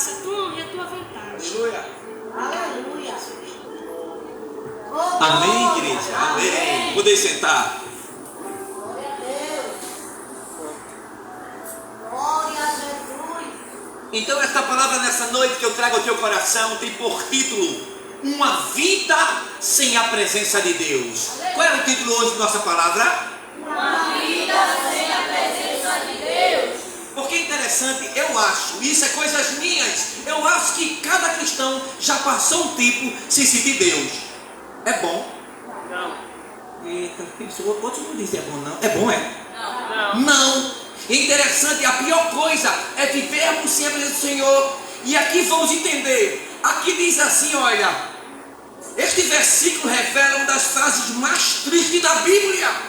faça a tua e a tua vontade. Aleluia. Aleluia. Amém, igreja. Amém. Podem sentar. Glória a Deus. Glória a Jesus. Então esta palavra nessa noite que eu trago ao teu coração tem por título Uma Vida Sem a Presença de Deus. Qual é o título hoje da nossa palavra? Uma vida sem a presença de Deus. Porque é interessante, eu acho, isso é coisas minhas, eu acho que cada cristão já passou um tempo sem sentir Deus. É bom? Não. Eita, outros não dizem é bom não. É bom, é? Não. Não. É interessante, a pior coisa é vivermos sem a presença do Senhor. E aqui vamos entender. Aqui diz assim, olha, este versículo revela uma das frases mais tristes da Bíblia.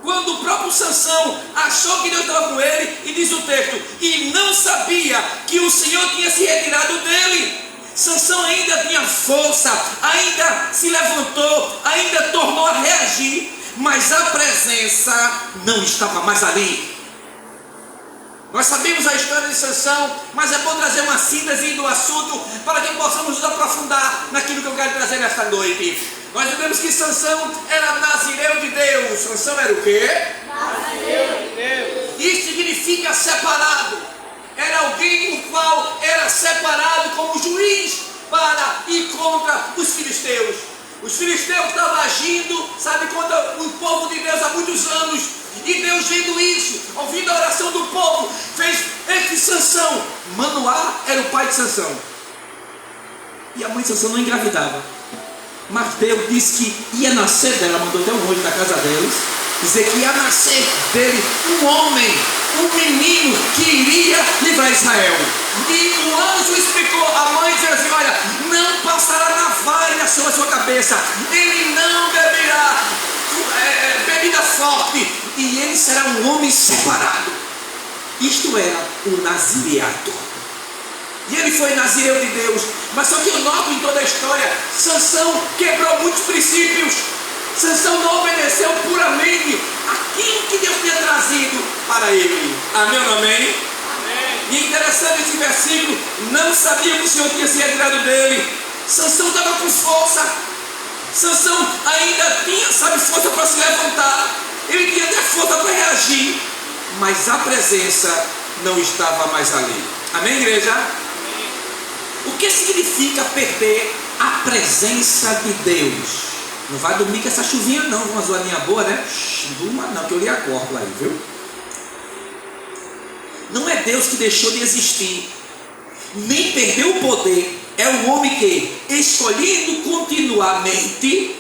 Quando o próprio Sansão achou que Deus estava com ele, e diz o texto, e não sabia que o Senhor tinha se retirado dele. Sansão ainda tinha força, ainda se levantou, ainda tornou a reagir, mas a presença não estava mais ali. Nós sabemos a história de Sansão, mas é bom trazer uma síntese do assunto para que possamos nos aprofundar naquilo que eu quero trazer nesta noite. Nós vemos que Sansão era nazireu de Deus. Sansão era o quê? Nazireu de Deus. Isso significa separado. Era alguém o qual era separado como juiz para ir contra os filisteus. Os filisteus estavam agindo, sabe, contra o povo de Deus há muitos anos. E Deus, vendo isso, ouvindo a oração do povo, fez este Sansão. Manoá era o pai de Sansão. E a mãe de Sansão não engravidava. Mas Deus disse que ia nascer dela, mandou até um anjo da casa deles, dizer que ia nascer dele um homem, um menino que iria livrar Israel. E o anjo explicou, a mãe dizia assim, olha, não passará navalha sobre a sua cabeça, ele não beberá bebida forte, e ele será um homem separado. Isto era o nazireato. E ele foi nazireu de Deus. Mas só que eu noto em toda a história, Sansão quebrou muitos princípios. Sansão não obedeceu puramente aquilo que Deus tinha trazido para ele. Amém ou amém? Amém. E é interessante esse versículo. Não sabia que o Senhor tinha se retirado dele. Sansão estava com força. Sansão ainda tinha, sabe, força para se levantar. Ele tinha até força para reagir. Mas a presença não estava mais ali. Amém, igreja? O que significa perder a presença de Deus? Não vai dormir com essa chuvinha não, uma zoadinha boa, né? Durma não, que eu lhe acordo aí, viu? Não é Deus que deixou de existir, nem perdeu o poder. É o homem que, escolhendo continuamente,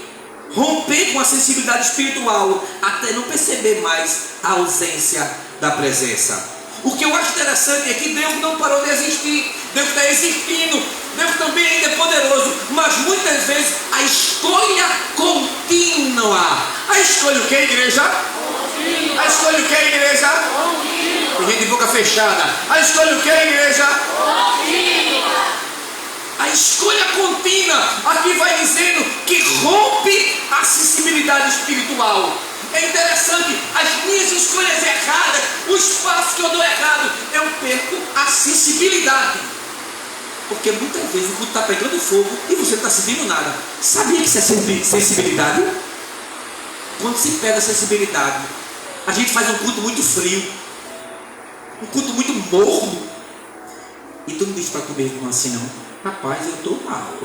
romper com a sensibilidade espiritual, até não perceber mais a ausência da presença. O que eu acho interessante é que Deus não parou de existir. Deus está existindo. Deus também ainda é poderoso. Mas muitas vezes a escolha contínua. A escolha o que, igreja? Contínua. A escolha o que, igreja? Contínua. Tem gente de boca fechada. A escolha o que, igreja? Contínua. A escolha contínua. Aqui vai dizendo que rompe a sensibilidade espiritual. É interessante, as minhas escolhas erradas, os passos que eu dou errado, eu perco a sensibilidade. Porque muitas vezes o culto está pegando fogo e você não está sentindo nada. Sabia que isso é sensibilidade? Quando se pega a sensibilidade, a gente faz um culto muito frio, um culto muito morno. E tu não diz para tu mesmo assim não, rapaz, eu estou mal.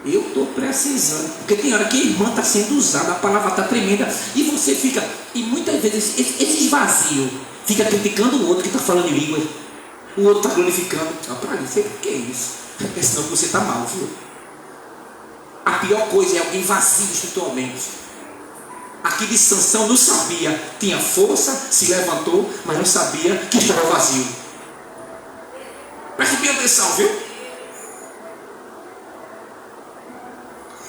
Eu estou precisando, porque tem hora que a irmã está sendo usada, a palavra está tremenda, e você fica, e muitas vezes esse esvazio fica criticando o outro que está falando em língua, o outro está glorificando. Para ali, o que é isso? É senão que você está mal, viu? A pior coisa é alguém vazio espiritualmente. Aqui de Sansão não sabia, tinha força, se levantou, mas não sabia que estava vazio. Preste bem atenção, viu?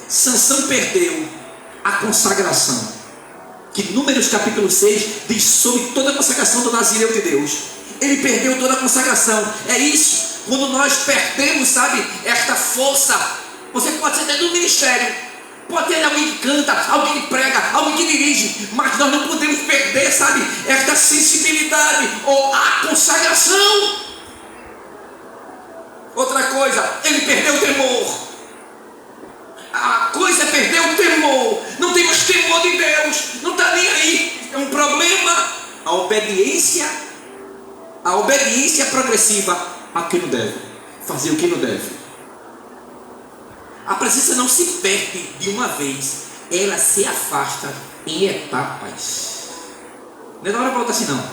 Sansão perdeu a consagração, que Números capítulo 6 diz sobre toda a consagração do nazireu de Deus. Ele perdeu toda a consagração. É isso, quando nós perdemos, sabe, esta força. Você pode ser dentro do ministério, pode ter alguém que canta, alguém que prega, alguém que dirige, mas nós não podemos perder, sabe, esta sensibilidade ou a consagração. A obediência progressiva ao que não deve. Fazer o que não deve. A presença não se perde de uma vez. Ela se afasta em etapas. Não é da hora para outra assim não.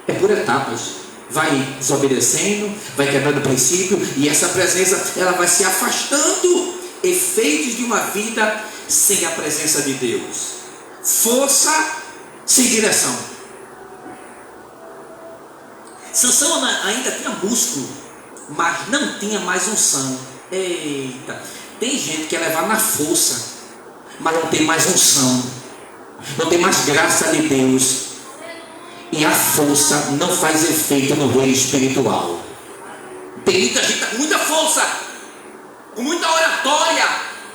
É por etapas. Vai desobedecendo, vai quebrando o princípio, e essa presença ela vai se afastando. Efeitos de uma vida sem a presença de Deus. Força sem direção. Sansão ainda tinha músculo, mas não tinha mais unção. Eita, tem gente que quer levar na força, mas não tem mais unção, não tem mais graça de Deus, e a força não faz efeito no reino espiritual. Tem muita gente com muita força, com muita oratória,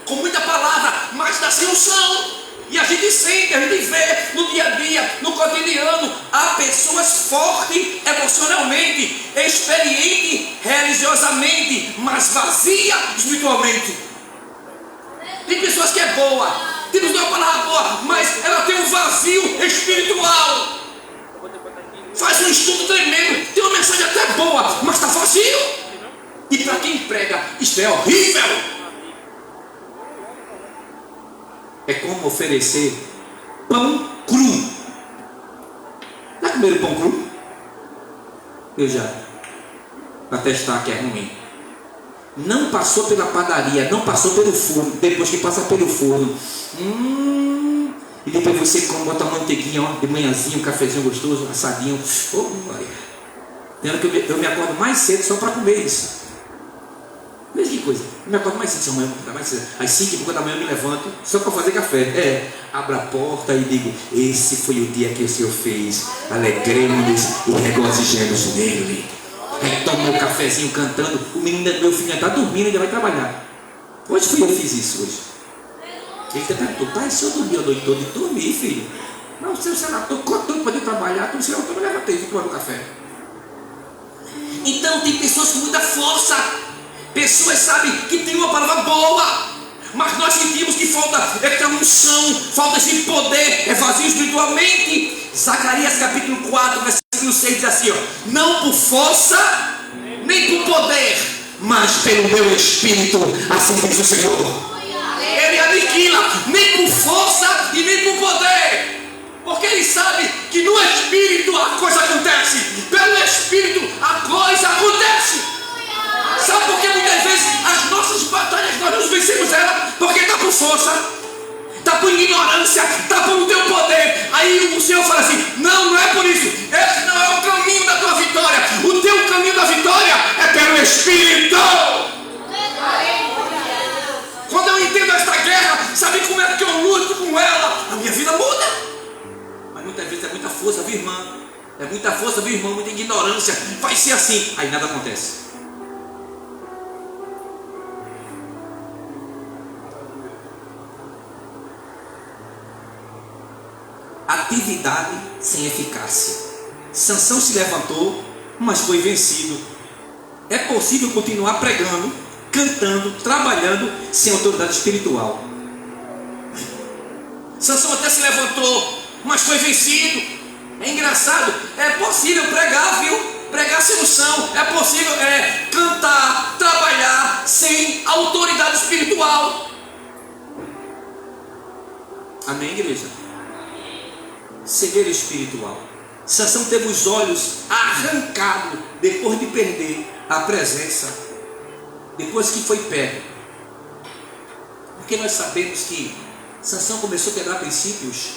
com muita palavra, mas está sem unção. E a gente sente, a gente vê no dia a dia, no cotidiano, há pessoas fortes emocionalmente, experientes religiosamente, mas vazia espiritualmente. Tem pessoas que é boa, tem pessoas que é uma palavra boa, mas ela tem um vazio espiritual. Faz um estudo tremendo, tem uma mensagem até boa, mas está vazio. E para quem prega, isso é horrível. É como oferecer pão cru. Já comeram pão cru? Eu já. Para testar que é ruim. Não passou pela padaria, não passou pelo forno. Depois que passa pelo forno, e depois você come, bota uma manteiguinha, ó, de manhãzinho, um cafezinho gostoso, assadinho. Tem hora que eu me acordo mais cedo só para comer isso. Veja que coisa, eu me acordo mais cedo, às 5h da manhã eu me levanto só para fazer café. Abro a porta e digo: esse foi o dia que o Senhor fez, alegremos e regozijemos nele. Aí tomo meu cafezinho cantando, o menino, meu filho está dormindo e ainda vai trabalhar. Hoje eu fiz isso hoje. Ele até perguntou: pai, se eu dormir a noite toda? De dormir, filho. Não, se você não estou contando para trabalhar, então eu me levantei e fui tomar meu café. Então tem pessoas com muita força. Pessoas, sabe, que tem uma palavra boa, mas nós sentimos que falta essa unção, falta esse poder, é vazio espiritualmente. Zacarias capítulo 4, versículo 6 diz assim, ó: não por força, nem por poder, mas pelo meu espírito, assim diz o Senhor. Ele aniquila, nem por força e nem por poder, porque ele sabe que no espírito a coisa acontece, pelo espírito a coisa acontece. Sabe por que muitas vezes as nossas batalhas nós não vencemos ela? Porque está por força, está por ignorância, está por não ter o poder. Aí o Senhor fala assim: não é por isso, esse não é o caminho da tua vitória. O teu caminho da vitória é pelo Espírito. Quando eu entendo esta guerra, sabe como é que eu luto com ela? A minha vida muda. Mas muitas vezes é muita força, viu, irmã? É muita força, viu, irmão? Muita ignorância. Vai ser assim, aí nada acontece. Atividade sem eficácia. Sansão se levantou, mas foi vencido. É possível continuar pregando, cantando, trabalhando sem autoridade espiritual. Sansão até se levantou, mas foi vencido. É engraçado, é possível pregar, viu? Pregar sem unção. É possível cantar, trabalhar sem autoridade espiritual. Amém, igreja? Cegueira espiritual. Sansão teve os olhos arrancados depois de perder a presença, depois que foi pego. Porque nós sabemos que Sansão começou a quebrar princípios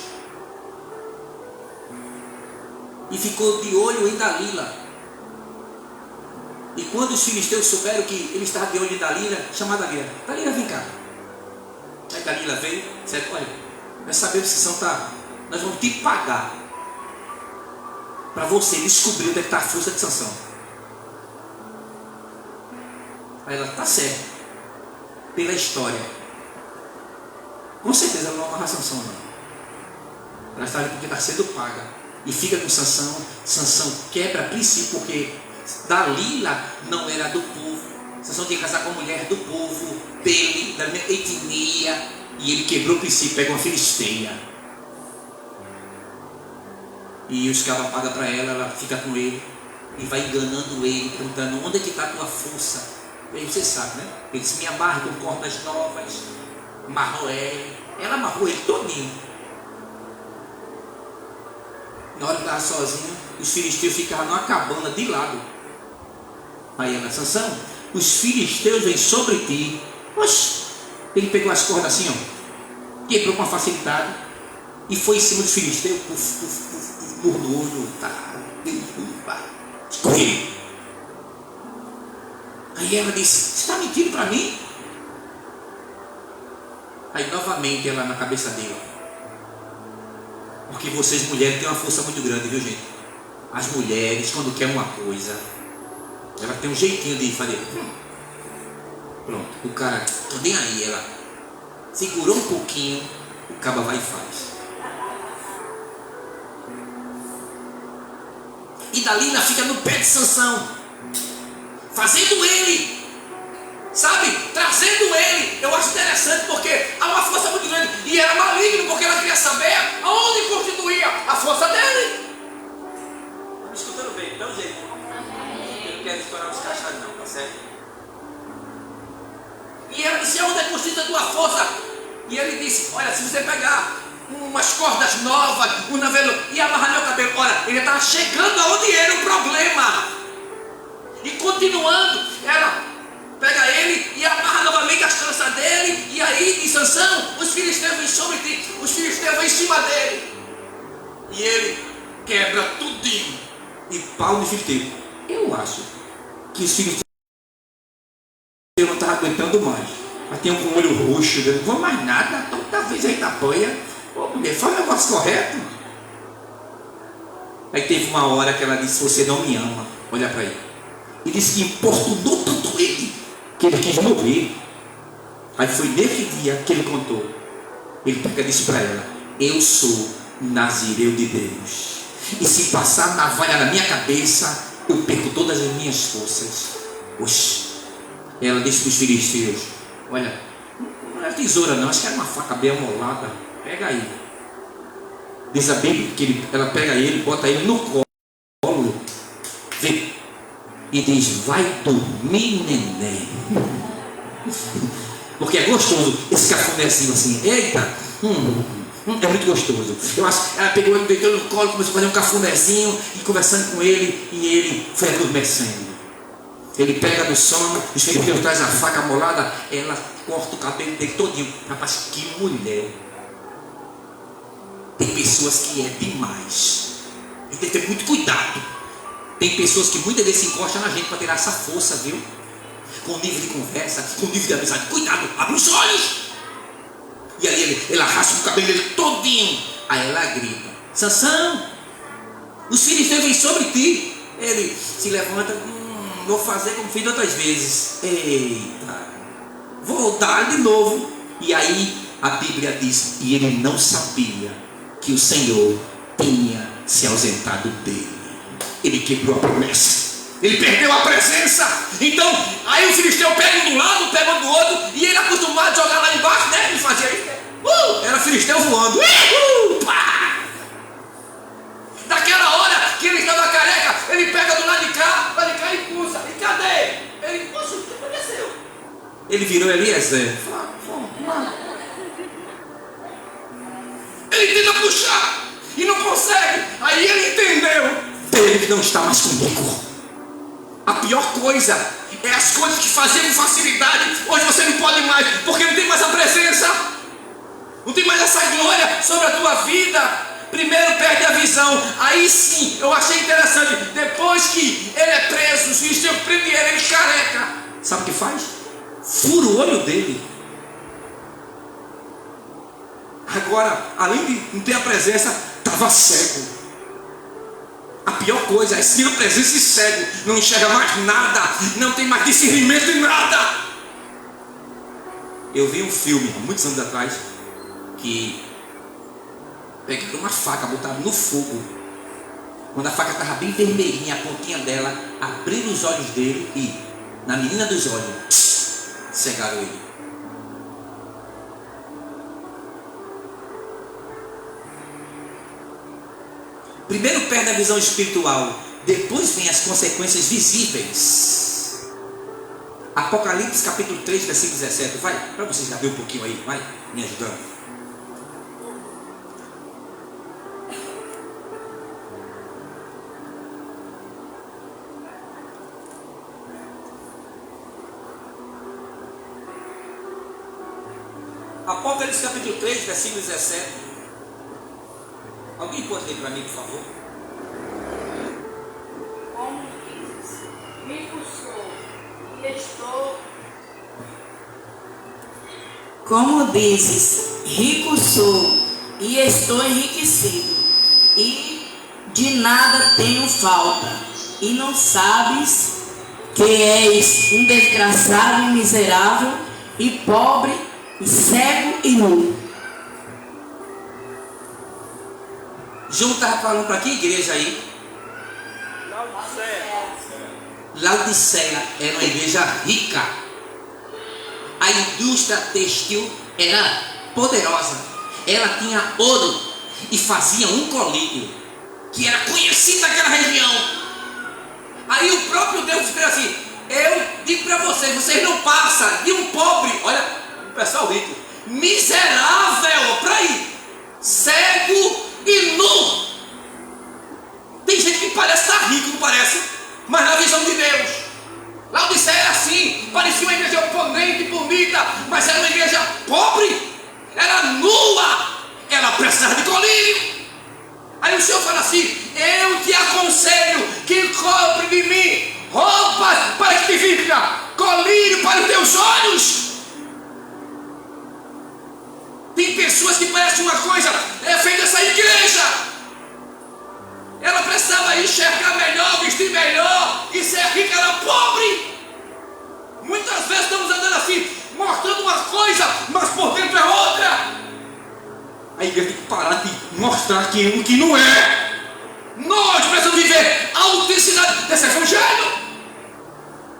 e ficou de olho em Dalila. E quando os filisteus souberam que ele estava de olho em Dalila, chamaram Dalila: Dalila, vem cá. Aí Dalila veio, disse: olha, nós sabemos que Sansão está... nós vamos te pagar para você descobrir onde é que está a força de Sansão. Aí ela: está certo, pela história. Com certeza ela não amarra Sansão, não. Ela está ali porque está sendo paga. E fica com Sansão. Sansão quebra princípio, porque Dalila não era do povo. Sansão tinha que casar com a mulher do povo dele, da mesma etnia. E ele quebrou o princípio, pega uma filisteia. E os cabas pagam para ela, ela fica com ele. e vai enganando ele, perguntando: onde é que está a tua força? E aí você sabe, né? Ele disse: me amarra com cordas novas. Amarrou ele. Ela amarrou ele todinho. Na hora que estava sozinho, os filisteus ficavam numa cabana de lado. Aí ela: Sansão, os filisteus vêm sobre ti. Oxe, ele pegou as cordas assim, ó, quebrou com facilidade e foi em cima dos filisteus, murmurou, tá, escorreu. Aí ela disse: você está mentindo para mim? Aí novamente ela na cabeça dele: porque vocês mulheres têm uma força muito grande, viu, gente? As mulheres, quando querem uma coisa, ela tem um jeitinho de fazer. Pronto, o cara, tô nem aí. Ela segurou um pouquinho, o caba vai e faz. E Dalila fica no pé de Sansão, fazendo ele, sabe, trazendo ele. Eu acho interessante porque há uma força muito grande. E era maligno porque ela queria saber aonde constituía a força dele. Tá me escutando bem? Então, gente, eu não quero estourar os caixas não, tá certo? E ela disse: aonde é constituída a tua força? E ele disse: olha, se você pegar umas cordas novas, um navelo e amarrar meu cabelo. Olha, ele estava chegando aonde era o problema. E continuando, ela pega ele e amarra novamente as tranças dele. E aí diz: Sansão, os filisteus vêm sobre ti, os filisteus vêm em cima dele. E ele quebra tudinho e pau no filisteu. Eu acho que os filisteus não estavam aguentando mais. Mas tem um com o olho roxo, não vou mais nada, toda vez aí na banha. Ô mulher, fala o negócio correto. Aí teve uma hora que ela disse: você não me ama. Olha para ele. E disse que importunou tanto ele que ele quis morrer. Aí foi nesse dia que ele contou. Ele pega e disse para ela: eu sou nazireu de Deus, e se passar navalha na minha cabeça, eu perco todas as minhas forças. Oxe. Ela disse para os filisteus: olha, não é tesoura não, acho que era uma faca bem amolada. Pega aí. Diz a Bíblia que ela pega ele, bota ele no colo, vê, e diz: vai dormir, neném. Porque é gostoso esse cafunézinho assim. Eita, é muito gostoso. Eu acho, ela pegou ele, deitou no colo, começou a fazer um cafunézinho e conversando com ele, e ele foi adormecendo. Ele pega no sono, os filisteus traz a faca molada, ela corta o cabelo dele todinho. Rapaz, que mulher. Tem pessoas que é demais. A gente tem que ter muito cuidado. Tem pessoas que muitas vezes se encostam na gente para tirar essa força, viu? Com o nível de conversa, com o nível de amizade. Cuidado, abre os olhos. E aí ela raspa o cabelo dele todinho. Aí ela grita: Sansão, os filisteus vêm sobre ti. Ele se levanta: vou fazer como fiz outras vezes. Eita, vou dar de novo. E aí a Bíblia diz: e ele não sabia que o Senhor tinha se ausentado dele. Ele quebrou a promessa, ele perdeu a presença. Então aí o filisteu pega de um lado, pega do outro, e ele acostumado a jogar lá embaixo, né? Ele fazia isso. Era filisteu voando. Pá! Daquela hora que ele estava careca, ele pega do lado de cá e puxa. E cadê? Ele, poxa, o que aconteceu? Ele virou Eliezer. Ele tenta puxar e não consegue. Aí ele entendeu: ele não está mais comigo. A pior coisa é as coisas que fazia com facilidade. Hoje você não pode mais, porque não tem mais a presença, não tem mais essa glória sobre a tua vida. Primeiro perde a visão. Aí sim, eu achei interessante. Depois que ele é preso, os filisteus prendem ele careca. Sabe o que faz? Fura o olho dele. Agora, além de não ter a presença, estava cego. A pior coisa é se a presença e cego, não enxerga mais nada, não tem mais discernimento em nada. Eu vi um filme há muitos anos atrás que pegaram uma faca, botaram no fogo. Quando a faca estava bem vermelhinha, a pontinha dela, abriram os olhos dele e, na menina dos olhos, cegaram ele. Primeiro perde a visão espiritual Depois vem as consequências visíveis. Apocalipse capítulo 3, versículo 17. Vai, para vocês já ver um pouquinho aí, vai, me ajudando. Apocalipse capítulo 3, versículo 17. Alguém pode ler para mim, por favor? Como dizes, rico sou e estou. Como dizes, rico sou e estou enriquecido, e de nada tenho falta, e não sabes que és um desgraçado e miserável, e pobre, e cego e nu. João estava falando para que igreja aí? Laodiceia era uma igreja rica. A indústria têxtil era poderosa. Ela tinha ouro e fazia um colírio que era conhecido naquela região. Aí o próprio Deus disse assim: eu digo para vocês, vocês não passam de um pobre, olha, o pessoal rico, miserável, para aí, cego e nu. Tem gente que parece estar rico, não parece? Mas na visão de Deus, Laodiceia era assim, parecia uma igreja oponente, bonita, mas era uma igreja pobre, era nua, ela precisava de colírio. Aí o Senhor fala assim: eu te aconselho que compre de mim roupas para que te viva, colírio para os teus olhos. Tem pessoas que parecem uma coisa feita essa igreja. Ela precisava enxergar melhor, vestir melhor, e ser rica era pobre. Muitas vezes estamos andando assim, mostrando uma coisa, mas por dentro é outra. A igreja tem que parar de mostrar aquilo que não é. Nós precisamos viver a autenticidade desse evangelho.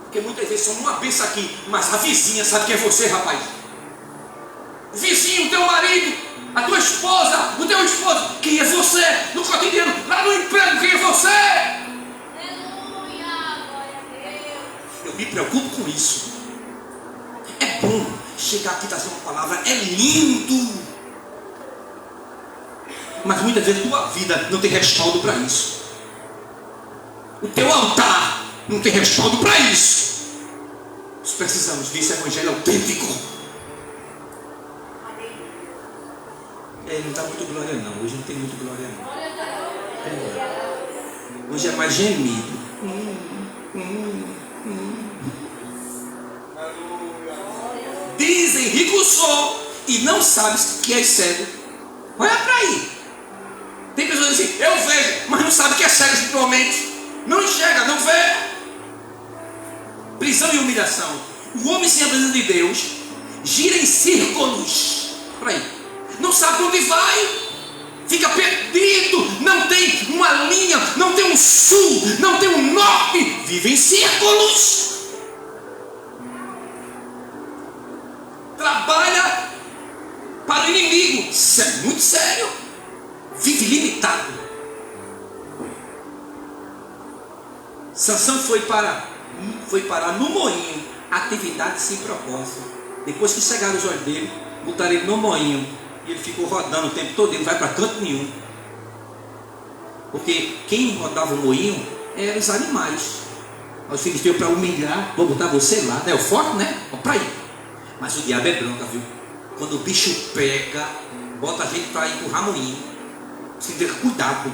Porque muitas vezes somos uma bênção aqui, mas a vizinha sabe quem é você, rapaz. Vizinho, teu marido, a tua esposa, o teu esposo, quem é você? No cotidiano, lá no emprego, quem é você? Aleluia, glória a Deus. Eu me preocupo com isso. É bom chegar aqui e trazer uma palavra, é lindo. Mas muitas vezes a tua vida não tem respaldo para isso. O teu altar não tem respaldo para isso. Nós precisamos desse evangelho autêntico. Não está muito glória não. Hoje não tem muito glória não. Hoje é mais gemido. Dizem, rico sou e não sabes que és cego. Olha para aí. Tem pessoas assim: eu vejo, mas não sabe que é cego espiritualmente. Não enxerga, não vê. Prisão e humilhação. O homem sem a presença de Deus gira em círculos. Para aí. Não sabe onde vai, fica perdido, não tem uma linha, não tem um sul, não tem um norte, vive em círculos. Trabalha para o inimigo, isso é muito sério. Vive limitado. Sansão foi parar no moinho, atividade sem propósito. Depois que cegaram os olhos dele, botaram ele no moinho. E ele ficou rodando o tempo todo, ele não vai para canto nenhum. Porque quem rodava o moinho eram os animais. Os filhos veio para humilhar, vou botar você lá, né? O forte, né? Ó, para aí. Mas o diabo é branca, viu? Quando o bicho pega, bota a gente para empurrar moinho. Você tem que ter cuidado.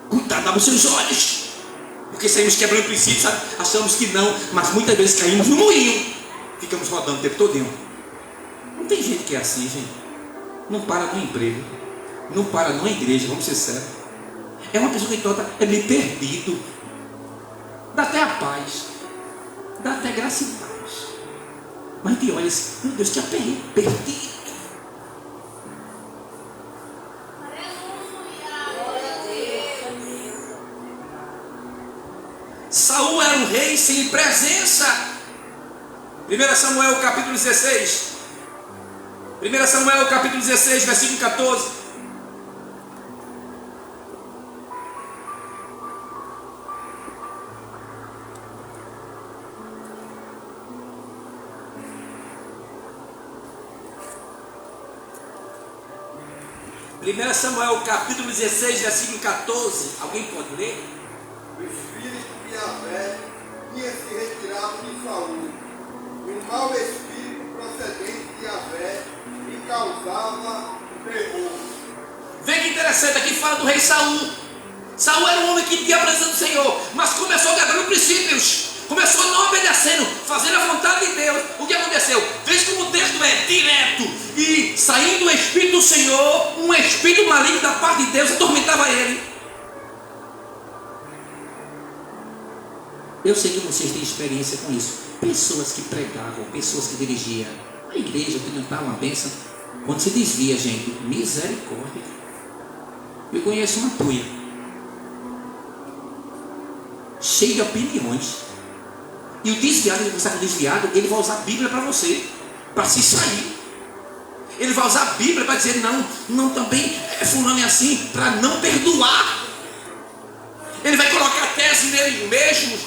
Cuidado, abre os seus olhos. Porque saímos quebrando princípios, sabe? Achamos que não, mas muitas vezes caímos no moinho. Ficamos rodando o tempo todinho. Não tem gente que é assim, gente. Não para no emprego, não para numa igreja, vamos ser sérios. É uma pessoa que é meio perdido. Dá até a paz, dá até graça e paz. Mas te olha assim: meu Deus, que é perdido. Saul era um rei sem presença. 1 Samuel capítulo 16. 1 Samuel capítulo 16, versículo 14. 1 Samuel capítulo 16, versículo 14. Alguém pode ler? O espírito de Yahvé tinha se retirado de Saul, e um mau espírito procedente de Yahvé lhe causava terror. Vê que interessante, aqui fala do rei Saul. Saul era um homem que tinha a presença do Senhor, mas começou quebrando princípios, começou não obedecendo, fazendo a vontade de Deus. O que aconteceu? Veja como o texto é direto. E saindo o Espírito do Senhor, um espírito maligno da parte de Deus atormentava ele. Eu sei que vocês têm experiência com isso. Pessoas que pregavam, pessoas que dirigiam. A igreja que não está uma bênção, quando se desvia, gente, misericórdia. Eu conheço uma tuia, cheio de opiniões. E o desviado, ele está com o desviado, ele vai usar a Bíblia para você, para se sair. Ele vai usar a Bíblia para dizer não também fulano é assim, para não perdoar. Ele vai colocar tese nele mesmo,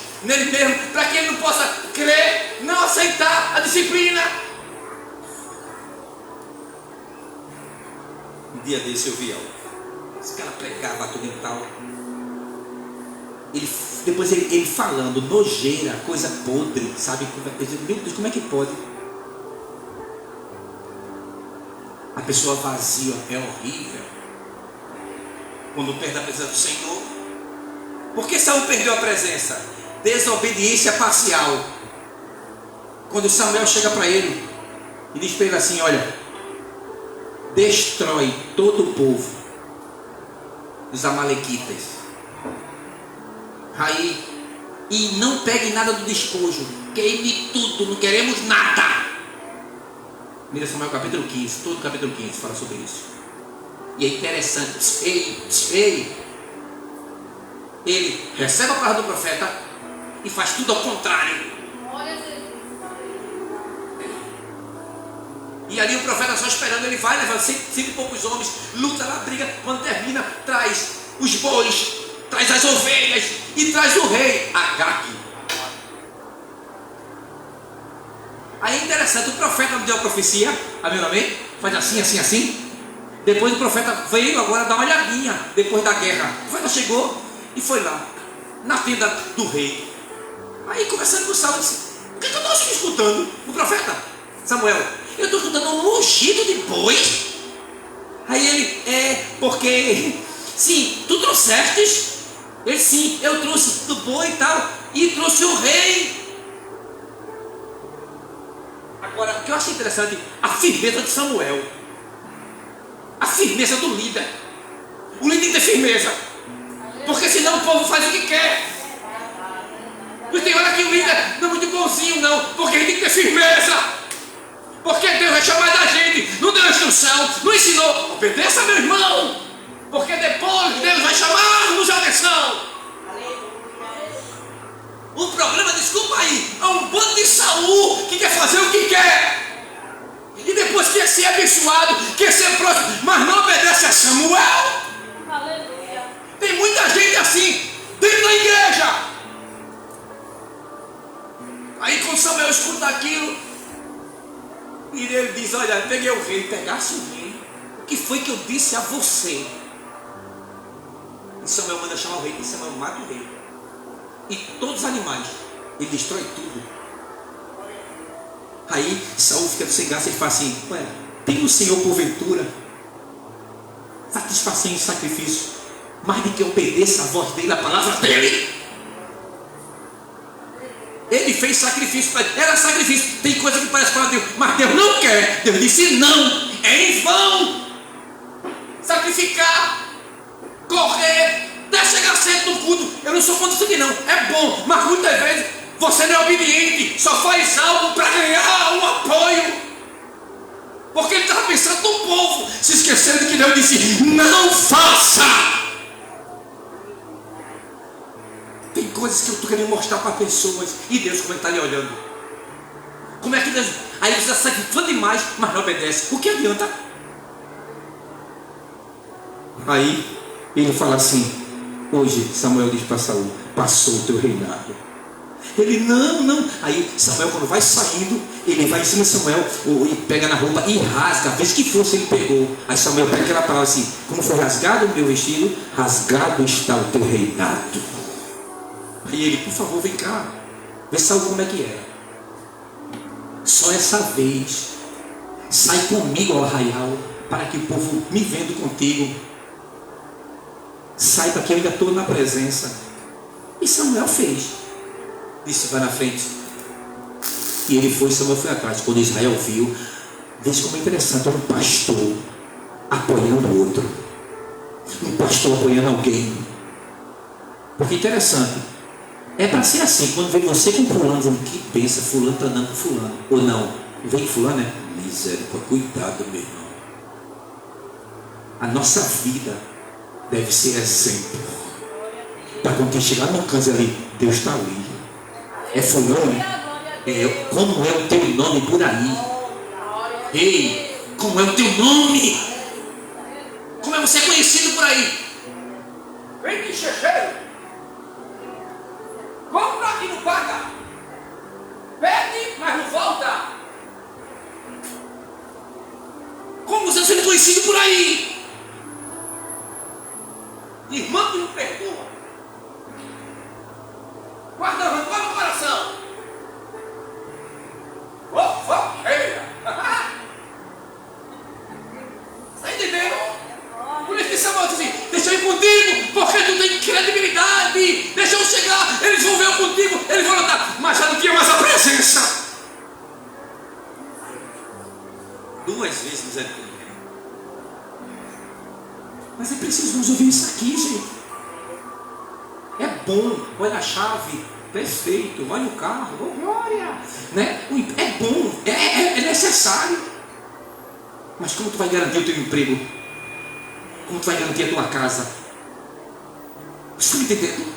para que ele não possa crer, não aceitar a disciplina. Um dia desse eu vi algo. Esse cara pregava tudo e tal. Depois ele falando, nojeira, coisa podre, sabe? Meu Deus, como é que pode? A pessoa vazia é horrível quando perde a presença do Senhor. Por que Saul perdeu a presença? Desobediência parcial. Quando Samuel chega para ele e diz para ele assim: olha, destrói todo o povo dos amalequitas aí, e não pegue nada do despojo, queime tudo, não queremos nada. 1 Samuel capítulo 15, todo capítulo 15 fala sobre isso. E é interessante, ele recebe a palavra do profeta e faz tudo ao contrário. E ali o profeta só esperando, ele vai levando 100 e poucos homens, luta lá, briga, quando termina, traz os bois, traz as ovelhas e traz o rei Agag. Aí é interessante, o profeta não deu a profecia, amém? Faz assim, assim, assim. Depois o profeta veio agora dar uma olhadinha, depois da guerra. O profeta chegou e foi lá, na tenda do rei. Aí conversando com o Saul, disse: o que eu estou escutando? O profeta Samuel: eu estou escutando um rugido de boi. Aí ele: porque sim, tu trouxestes? Ele: sim, eu trouxe do boi e tal, e trouxe o rei. Agora, o que eu achei interessante, a firmeza de Samuel, a firmeza do líder. O líder tem que ter firmeza, porque senão o povo faz o que quer. E tem hora que o líder não é muito bonzinho não, porque ele tem que ter firmeza, porque Deus vai chamar da gente, não deu instrução, não ensinou. Obedeça, meu irmão, porque depois Deus vai chamar-nos a atenção. O problema, desculpa aí, é um bando de Saul que quer fazer o que quer, e depois quer ser abençoado, quer ser próximo, mas não obedece a Samuel. Tem muita gente assim dentro da igreja. Aí quando Samuel escuta aquilo, e ele diz: olha, peguei o rei, pegasse o rei, o que foi que eu disse a você? E Samuel manda chamar o rei, e Samuel mata o rei e todos os animais, ele destrói tudo. Aí Saul fica sem graça, ele fala assim: ué, tem o Senhor porventura satisfação em sacrifício mais do que obedeça a voz dele, a palavra dele? Ele fez sacrifício, era sacrifício. Tem coisa que parece para Deus, mas Deus não quer. Deus disse: não, é em vão sacrificar, correr, até chegar cedo no culto. Eu não sou contra isso aqui não, é bom, mas muitas vezes você não é obediente, só faz algo para ganhar um apoio, porque ele estava pensando no povo, se esquecendo de que Deus disse: não faça. Tem coisas que eu estou querendo mostrar para pessoas, e Deus, como ele está ali olhando, como é que Deus, aí ele está sacrificando demais, mas não obedece. O que adianta? Aí ele fala assim: hoje Samuel diz para Saul: passou o teu reinado. Ele: não. Aí Samuel, quando vai saindo, Ele vai em cima de Samuel e pega na roupa e rasga. A vez que fosse, ele pegou. Aí Samuel pega aquela palavra assim: como foi rasgado o meu vestido, rasgado está o teu reinado. Aí ele: por favor, vem cá, vê Saul como é que é. Só essa vez, sai comigo ao arraial, para que o povo me vendo contigo saiba que eu ainda estou na presença. E Samuel fez. Disse: vai na frente. E ele foi, Samuel foi atrás. Quando Israel viu, veja como é interessante, era um pastor apoiando o outro, um pastor apoiando alguém. Porque interessante, é para ser assim. Quando vem você com fulano, dizendo: que pensa, fulano está andando com fulano. Ou não, vem fulano, é misericórdia, cuidado, meu irmão. A nossa vida deve ser exemplo, para quando quem chegar no canto ali: Deus está ali. É fulano. Como é o teu nome por aí? Ei, como é o teu nome? Como é você conhecido por aí? Vem que checheiro. Compra e não paga. Pede, mas não volta. Como você está sendo conhecido por aí? Irmão que não perdoa. Guarda rancor no coração. Fofoqueira. Está entendendo? Por isso que Samuel diz assim: deixa eu ir contigo, porque tu tem credibilidade. Deixa eu chegar, eles vão ver eu contigo, eles vão andar. Mas já não tinha mais a presença. Duas vezes misericórdia. Mas é preciso nos ouvir isso aqui, gente. É bom, olha a chave, perfeito, olha o carro, oh, glória, né? É bom, é necessário. Mas como tu vai garantir o teu emprego? Como tu vai garantir a tua casa? Você está me entendendo?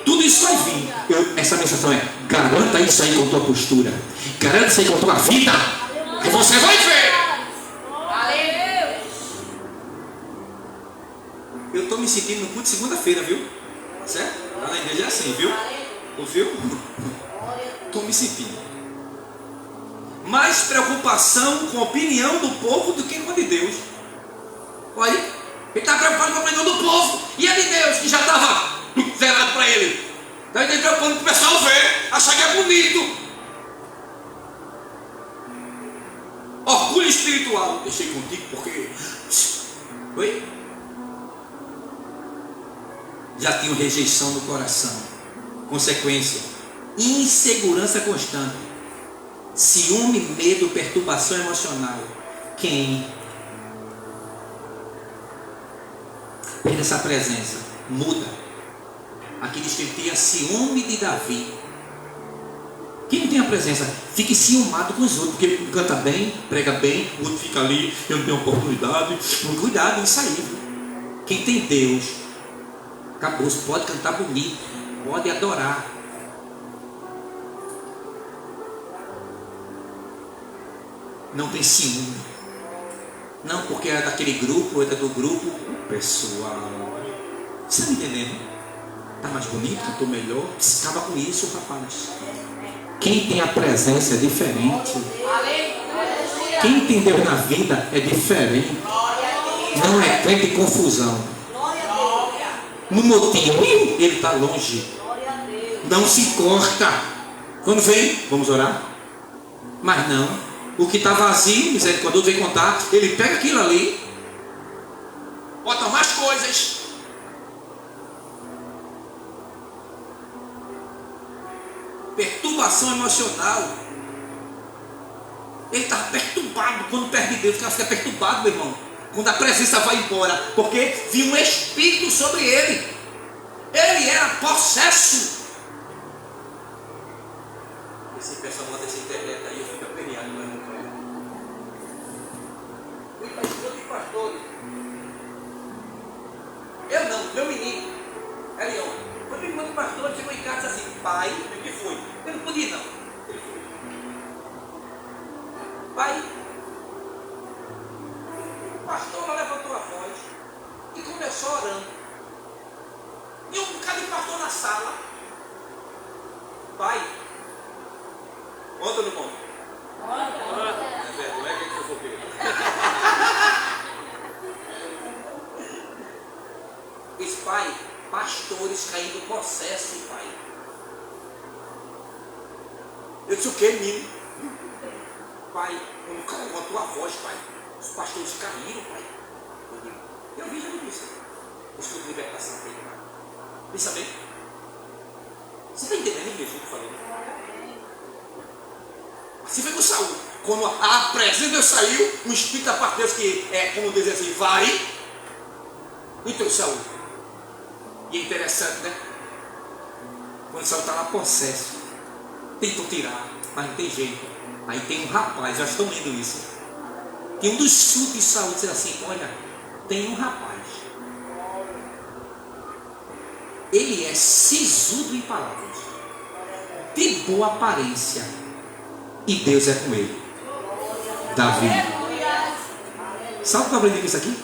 Tudo isso vai vir. Essa mensagem é: garanta isso aí com tua postura, garanta isso aí com tua vida, e você vai ver. Eu estou me sentindo no culto de segunda-feira, viu? Certo? Lá na igreja é assim, viu? Ouviu? Estou me sentindo. Mais preocupação com a opinião do povo do que com a de Deus. Olha, ele está preocupado com a opinião do povo. E a de Deus, que já estava zerado para ele. Então ele está preocupado com o pessoal ver, achar que é bonito. Orgulho espiritual. Deixei contigo porque... Oi? Já tinham rejeição no coração. Consequência: insegurança constante, ciúme, medo, perturbação emocional. Quem perde essa presença muda. Aqui diz que ele tinha ciúme de Davi. Quem não tem a presença fica enciumado com os outros, porque ele canta bem, prega bem, o outro fica ali: eu não tenho oportunidade. Cuidado, isso aí, viu? Quem tem Deus, acabou, você pode cantar bonito, pode adorar. Não tem ciúme. Não porque é daquele grupo, ou é do grupo. Pessoal, você está me entendendo? Está mais bonito, cantou melhor. Acaba com isso, rapaz. Quem tem a presença é diferente. Quem tem Deus na vida é diferente. Não é crente de confusão. No motivo, ele está longe. Não se corta. Quando vem, vamos orar. Mas não. O que está vazio, misericordioso, vem contar. Ele pega aquilo ali, bota mais coisas. Perturbação emocional. Ele está perturbado quando perde Deus. O cara fica perturbado, meu irmão, quando a presença vai embora, porque vinha um espírito sobre ele. Ele era possesso. Esse pessoal manda essa internet aí, eu fico aperreado, meu irmão. Fui para a escola de pastores. Eu não, meu menino, é Leão. Quando o irmão de pastor chegou em casa assim: pai, o que foi? Eu não podia ir, não. Ele foi: pai, o pastor levantou a voz e começou orando. E um bocado de pastor na sala: pai, Conta ou não conta? É verdade, não é que fofoqueiro. Diz, pai, pastores caindo no processo, pai. Eu disse, o que, menino? Pai, eu não caiu com a tua voz, pai. Os pastores caíram, pai. Eu digo, eu vi já não disse. Escuta de libertação para ele, pai. Pensa bem. Você está entendendo o que eu estou falando? Assim foi com Saul. Quando a presença de Deus saiu, o Espírito da parte de Deus, que é como dizer assim, vai, entrou Saul. E é interessante, né? Quando Saul está lá possesso, tentou tirar, mas não tem jeito. Aí tem um rapaz, já estão lendo isso. Que um dos súditos de Saul disse assim, olha, tem um rapaz. Ele é sisudo em palavras, de boa aparência, e Deus é com ele. Davi. Sabe o que eu aprendi com isso aqui?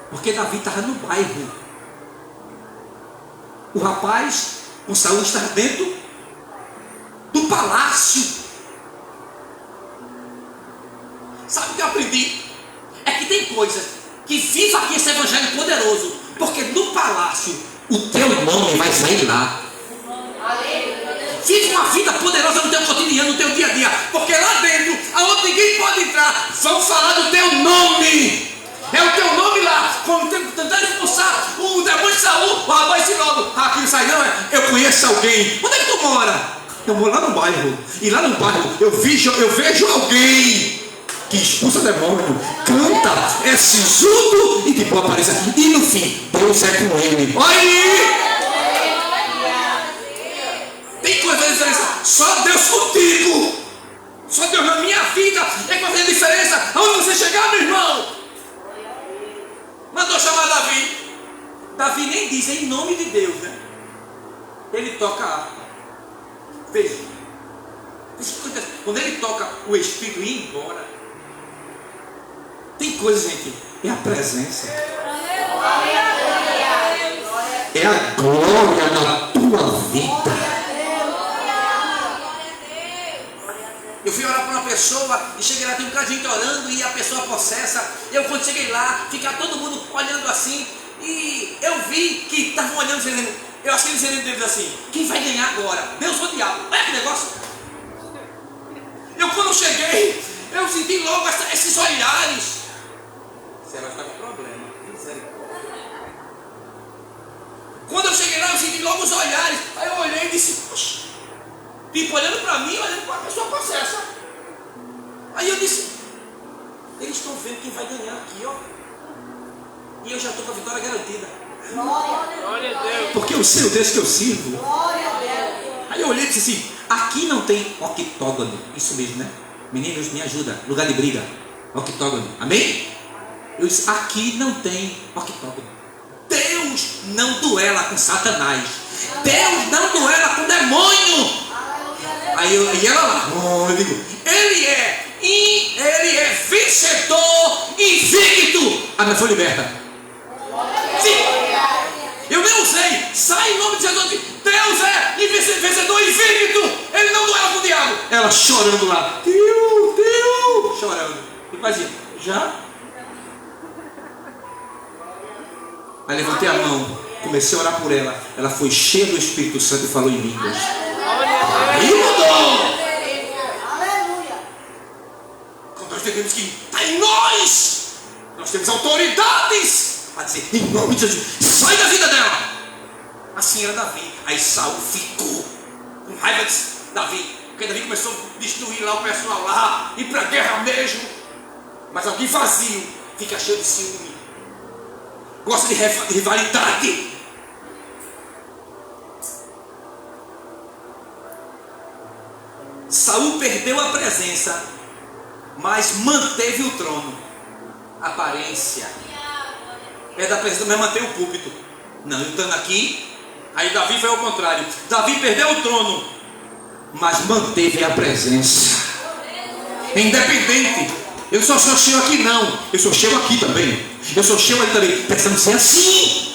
Porque Davi estava no bairro. O rapaz, o Saul, estava dentro do palácio. Sabe o que eu aprendi? É que tem coisas que viva aqui esse evangelho poderoso, porque no palácio o teu nome vai sair lá. Vive uma vida poderosa no teu cotidiano, no teu dia a dia, porque lá dentro, aonde ninguém pode entrar, vão falar do teu nome. É o teu nome lá. Quando tentando expulsar o demônio de Saul, o rapaz disse logo, aqui não sai não, eu conheço alguém. Onde é que tu mora? Eu moro lá no bairro. E lá no bairro eu vejo alguém que expulsa demônio, canta, é sisudo e de boa aparência. E no fim, Deus é com ele. Olha aí! Tem coisa de diferença. Só Deus contigo. Só Deus na minha vida é que vai fazer diferença. Aonde você chegar, meu irmão? Mandou chamar Davi. Davi nem diz em nome de Deus, né? Ele toca a harpa. Veja. Quando ele toca, o Espírito ia embora. Tem coisa, gente. É a presença. É a glória na tua vida. Eu fui orar para uma pessoa e cheguei lá, tem um bocado de gente orando e a pessoa possessa. Eu quando cheguei lá, ficar todo mundo olhando assim. E eu vi que estavam olhando, dizendo, eu achei dizendo deles assim, quem vai ganhar agora? Deus ou o diabo? Olha que negócio. Eu quando cheguei, eu senti logo esses olhares. Será que está com problema? Quando eu cheguei lá, eu senti logo os olhares. Aí eu olhei e disse, poxa. Tipo, olhando para mim, olhando para a pessoa possessa. Aí eu disse, eles estão vendo quem vai ganhar aqui, ó. E eu já estou com a vitória garantida. Glória a Deus. Porque eu sei o Deus que eu sirvo. Aí eu olhei e disse assim, aqui não tem octógono. Isso mesmo, né? Meninos, me ajuda. Lugar de briga. Octógono. Amém? Eu disse, aqui não tem octógono. Deus não duela com Satanás. Deus não duela com demônio. Aí ela lá, eu digo, ele é vencedor invicto. A minha foi liberta. Sim. Eu nem usei. Sai em nome de Jesus. Deus é vencedor invicto. Ele não duela com o diabo. Ela chorando lá. Deus. Chorando. E fazia, já? Aí levantei a mão. Comecei a orar por ela. Ela foi cheia do Espírito Santo e falou em línguas. Aí mudou. Quando nós entendemos que está em nós temos autoridades para dizer, em nome de Jesus, sai da vida dela. Assim era Davi. Aí Saul ficou com raiva de Davi, porque Davi começou a destruir lá o pessoal lá, ir para a guerra mesmo. Mas alguém vazio fica cheio de ciúme, gosta de rivalidade. Saul perdeu a presença, mas manteve o trono. Aparência é da presença, mas manteve o púlpito. Não, eu estando aqui. Aí Davi foi ao contrário. Davi perdeu o trono, mas manteve a presença. É independente. Eu só sou cheio aqui não. Eu sou cheio aqui também. Eu sou cheio ali também. Precisamos ser assim.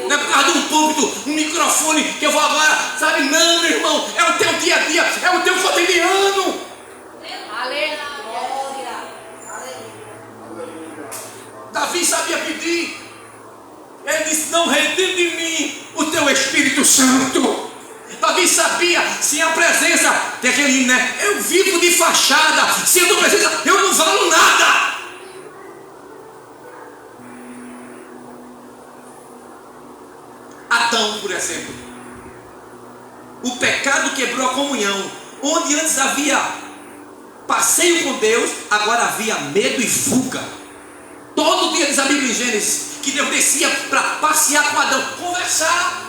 Não é por causa de um púlpito, um microfone que eu vou agora, sabe? Não, meu irmão, é o teu dia a dia, é o teu cotidiano. ia pedir. Ele disse: não retire de mim o teu Espírito Santo. Davi sabia, sem a presença daquele, né? Eu vivo de fachada, sem a tua presença eu não valo nada. Adão, por exemplo, o pecado quebrou a comunhão. Onde antes havia passeio com Deus, agora havia medo e fuga. Todo dia diz a Bíblia em Gênesis que Deus descia para passear com Adão, conversar.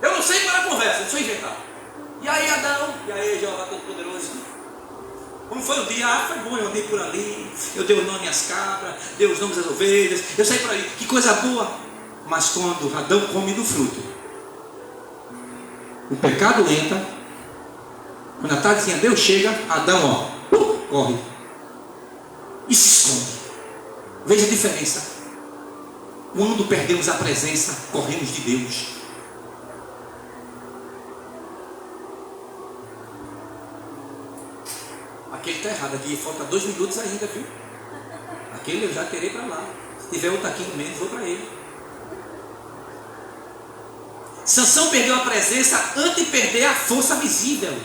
Eu não sei qual era a conversa, deixa eu inventar. E aí, Adão? E aí, Jeová Todo-Poderoso? Como foi o dia? Foi bom, eu andei por ali, eu dei o nome às cabras, dei os nomes às ovelhas, eu saí por aí, que coisa boa. Mas quando Adão come do fruto, o pecado entra. Quando a tardezinha Deus chega, Adão, corre e se esconde. Veja a diferença. Quando perdemos a presença, corremos de Deus. Aquele está errado aqui, falta 2 minutos ainda, viu? Aquele eu já terei para lá. Se tiver outro aqui no menos, vou para ele. Sansão perdeu a presença antes de perder a força visível.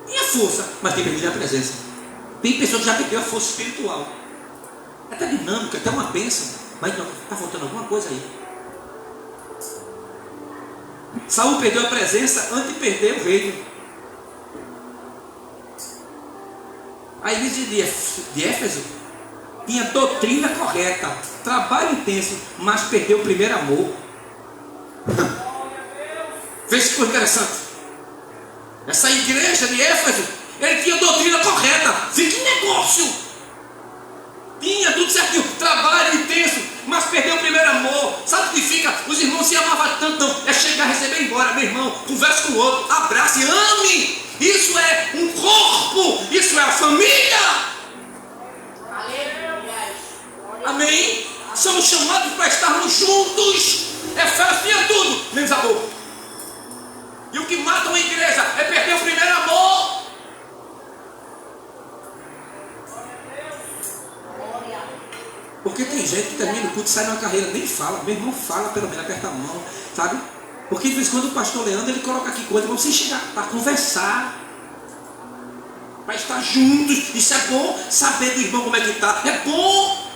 E a força, mas tem perdido a presença. Tem pessoas que já perdeu a força espiritual. É até dinâmica, até uma bênção, mas está faltando alguma coisa aí. Saul perdeu a presença antes de perder o reino. A igreja de Éfeso tinha doutrina correta, trabalho intenso, mas perdeu o primeiro amor. Veja que coisa interessante. Essa igreja de Éfeso, ele tinha doutrina correta. Vê que negócio. Tinha tudo certinho, trabalho intenso, mas perdeu o primeiro amor. Sabe o que significa? Os irmãos se amavam tanto, não. É chegar, receber e ir embora. Meu irmão, converse com o outro, abrace, ame. Isso é um corpo, isso é a família. Amém? Somos chamados para estarmos juntos. Efésios tinha tudo, menos amor. E o que mata uma igreja é perder o primeiro amor. Porque tem gente que termina o culto, sai numa carreira, nem fala. Meu irmão fala, pelo menos aperta a mão, sabe? Porque de vez em quando o pastor Leandro, ele coloca aqui coisa para você chegar, para conversar, para estar juntos. Isso é bom, saber do irmão como é que está, é bom.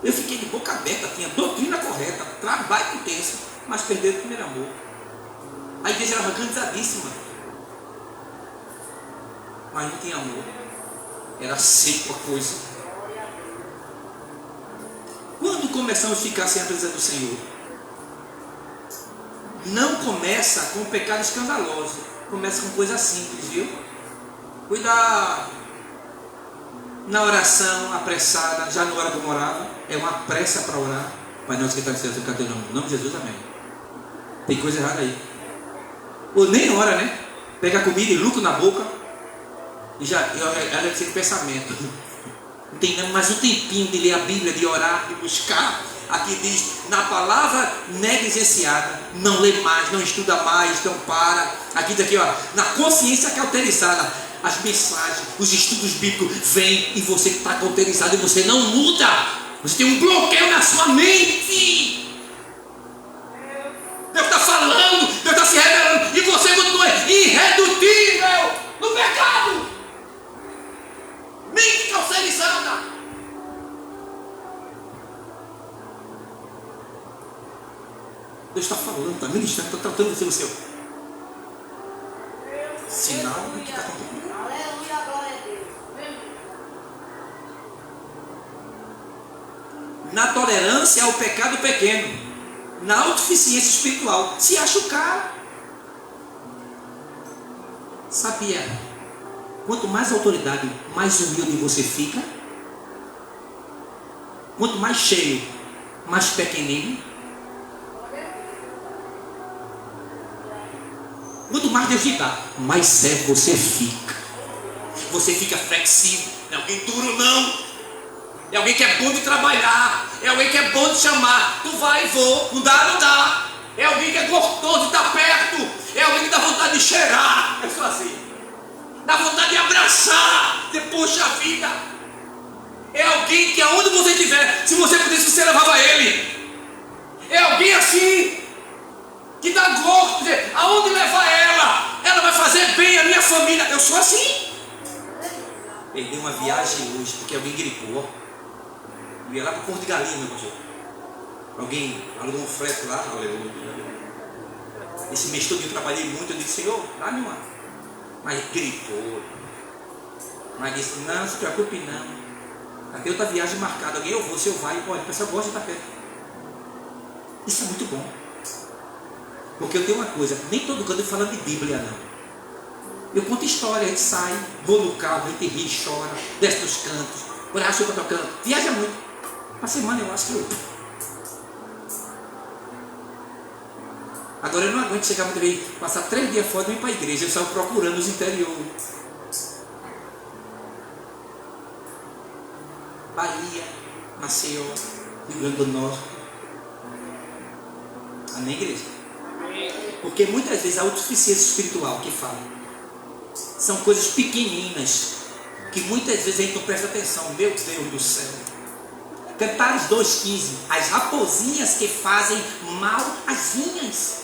Eu fiquei de boca aberta, tinha doutrina correta, trabalho intenso, mas perdeu o primeiro amor. A igreja era organizadíssima, mas não tinha amor. Era seco a coisa. Quando começamos a ficar sem a presença do Senhor? Não começa com pecado escandaloso, começa com coisa simples, viu? Cuidado. Na oração apressada, já na hora que eu morava, é uma pressa para orar. Mas não esqueça de ser o teu nome. Em nome de Jesus, amém. Tem coisa errada aí. Ou nem ora, né? Pega a comida e lucro na boca. E já, ela é de pensamento. Não tem mais um tempinho de ler a Bíblia, de orar, de buscar. Aqui diz, na palavra negligenciada, não lê mais, não estuda mais, não para. Aqui daqui, ó, na consciência cauterizada, as mensagens, os estudos bíblicos vêm e você está cauterizado e você não muda. Você tem um bloqueio na sua mente. Deus está falando, Deus está se revelando e você continua irredutível no pecado. Mente cauterizada. Deus está falando, está ministrando, está tratando você no seu sinal do que está acontecendo. Aleluia, glória a Deus. Na tolerância ao pecado pequeno, na autossuficiência espiritual, se acha o cara. Sabia? Quanto mais autoridade, mais humilde você fica. Quanto mais cheio, mais pequenino. Quanto mais Deus te dá, mais servo você fica. Você fica flexível. Não é alguém duro, não. É alguém que é bom de trabalhar. É alguém que é bom de chamar. Tu vai e vou. Não dá, não dá. É alguém que é gostoso de estar perto. É alguém que dá vontade de cheirar. É só assim. Dá vontade de abraçar. De puxa a vida. É alguém que aonde você estiver, se você pudesse, você levava ele. É alguém assim, que dá gosto, dizer, aonde levar ela? Ela vai fazer bem a minha família. Eu sou assim. Perdi uma viagem hoje, porque alguém gripou, ó. Eu ia lá para o Porto de Galinha, meu pastor. Alguém alugou um frete lá, aleluia. Esse mês todo eu trabalhei muito, eu disse, Senhor, dá-me uma. Mas gripou. Mas disse, não se preocupe não. Até outra viagem marcada, alguém eu vou, se eu vai, olha, o pessoal gosta de estar perto. Isso é muito bom. Porque eu tenho uma coisa, nem todo canto eu falo de Bíblia não. Eu conto história, a gente sai, vou no carro, a gente ri, chora, desce dos cantos, olha a chuva tocando, viaja muito. Uma semana eu acho que eu... Agora eu não aguento chegar muito bem, passar 3 dias fora e ir para a igreja, eu saio procurando os interiores. Bahia, Maceió, Rio Grande do Norte. Amém, igreja? Porque muitas vezes a autossuficiência espiritual que fala são coisas pequeninas que muitas vezes a gente não presta atenção. Meu Deus do céu. Cantares 2,15. As raposinhas que fazem mal às vinhas.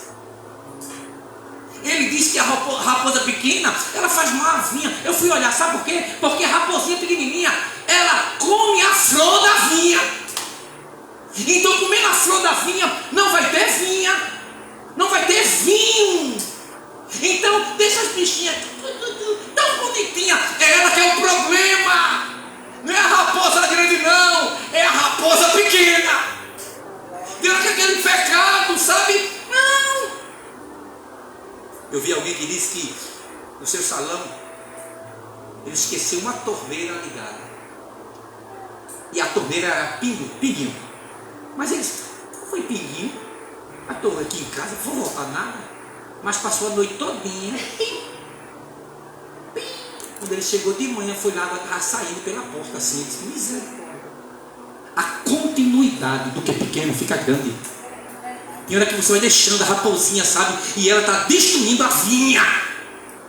Ele diz que a raposa pequena, ela faz mal à vinha. Eu fui olhar, sabe por quê? Porque a raposinha pequenininha, ela come a flor da vinha. Então, comendo a flor da vinha, não vai ter vinha, não vai ter vinho. Então, deixa as bichinhas tão bonitinhas. É ela que é o problema. Não é a raposa grande, não. É a raposa pequena. Deus quer aquele pecado, sabe? Não. Eu vi alguém que disse que no seu salão ele esqueceu uma torneira ligada. E a torneira era pinguinho. Mas ele disse, foi pinguinho. A torneira aqui em casa, não vou voltar nada. Mas passou a noite todinha. Quando ele chegou de manhã, foi lá, água estava saindo pela porta assim. Ele disse, misericórdia. A continuidade do que é pequeno fica grande. Tem hora que você vai deixando a raposinha, sabe? E ela está destruindo a vinha.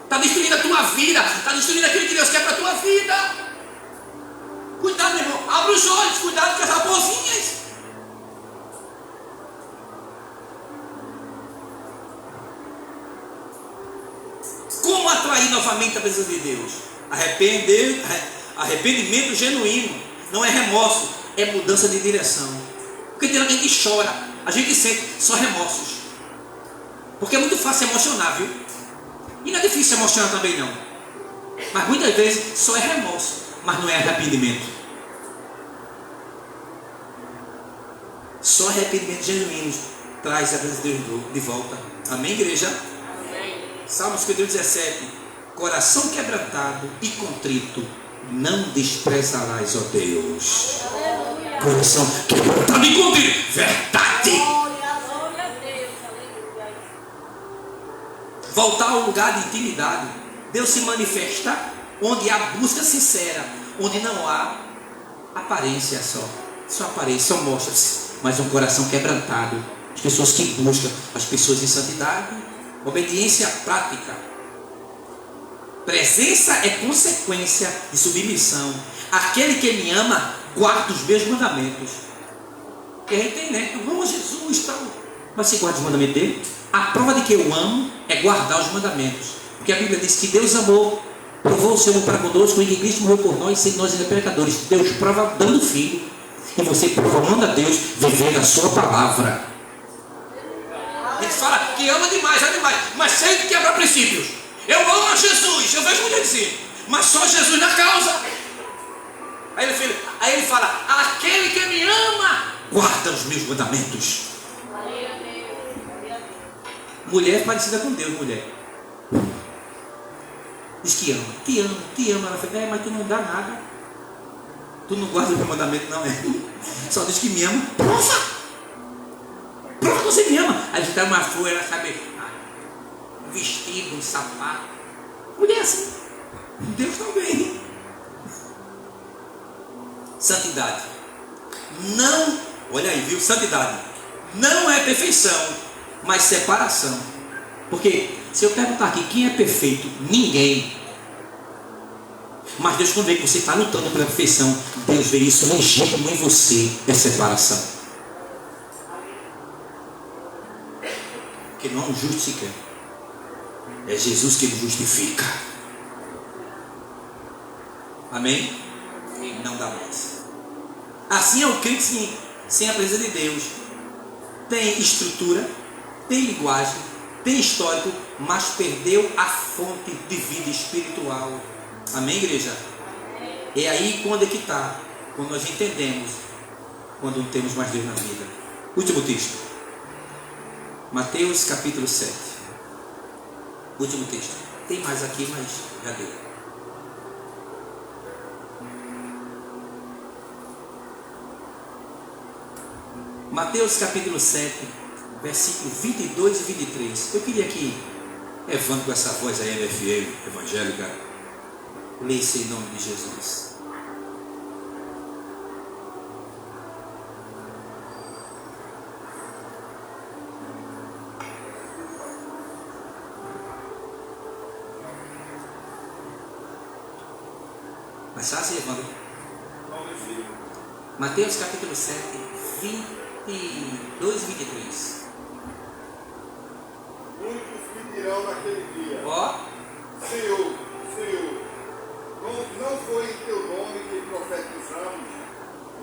Está destruindo a tua vida. Está destruindo aquilo que Deus quer para a tua vida. Cuidado, meu irmão. Abre os olhos. Cuidado com as raposinhas. Como atrair novamente a presença de Deus? Arrependimento genuíno. Não é remorso. É mudança de direção. Porque tem alguém que chora. A gente sente só remorsos. Porque é muito fácil emocionar, viu? E não é difícil emocionar também não. Mas muitas vezes só é remorso, mas não é arrependimento. Só arrependimento genuíno traz a presença de Deus de volta. Amém, igreja? Amém. Salmo 17. Coração quebrantado e contrito, não desprezarás, ó Deus. Aleluia. Coração quebrantado e contrito. Verdade. Glória a Deus. Aleluia. Voltar ao lugar de intimidade. Deus se manifesta onde há busca sincera, onde não há aparência só aparência, só mostra-se, mas um coração quebrantado. As pessoas que buscam, as pessoas em santidade, obediência prática. Presença é consequência de submissão. Aquele que me ama guarda os meus mandamentos. E aí tem, né? Eu amo Jesus, tal. Mas você guarda os mandamentos dele? A prova de que eu amo é guardar os mandamentos. Porque a Bíblia diz que Deus amou, provou o seu amor para conosco, e que Cristo morreu por nós, sendo nós ainda pecadores. Deus prova dando filho. E você prova, manda a Deus viver a sua palavra. A gente fala que ama demais, mas sem quebrar princípios. Eu amo a Jesus, eu vejo mulher dizer, mas só Jesus na causa. Aí ele fala, aquele que me ama, guarda os meus mandamentos. Mulher é parecida com Deus, mulher. Diz que ama, te ama. Ela fala, mas tu não dá nada. Tu não guarda o meu mandamento, não é? Só diz que me ama. Prova que você me ama. Aí você dá uma flor, ela sabe, um vestido, um sapato. Mulher assim. Deus também. Santidade. Não, olha aí, viu? Santidade. Não é perfeição, mas separação. Porque se eu perguntar aqui quem é perfeito, ninguém. Mas Deus, quando vê que você está lutando pela perfeição, Deus vê isso legítimo em você, é separação. Porque não é um justo sequer. É Jesus que nos justifica. Amém? E não dá mais. Assim é o crente sem a presença de Deus. Tem estrutura, tem linguagem, tem histórico, mas perdeu a fonte de vida espiritual. Amém, igreja? É aí quando é que está. Quando nós entendemos, quando não temos mais Deus na vida. Último texto. Mateus capítulo 7. Último texto. Tem mais aqui, mas já deu. Mateus capítulo 7, versículo 22 e 23. Eu queria que Evandro, com essa voz aí MFM, evangélica, lesse em nome de Jesus. Mais fácil, Evandro? Mateus capítulo 7, 22 e 23. Muitos me dirão naquele dia: Ó, Senhor, Senhor, não foi em teu nome que profetizamos,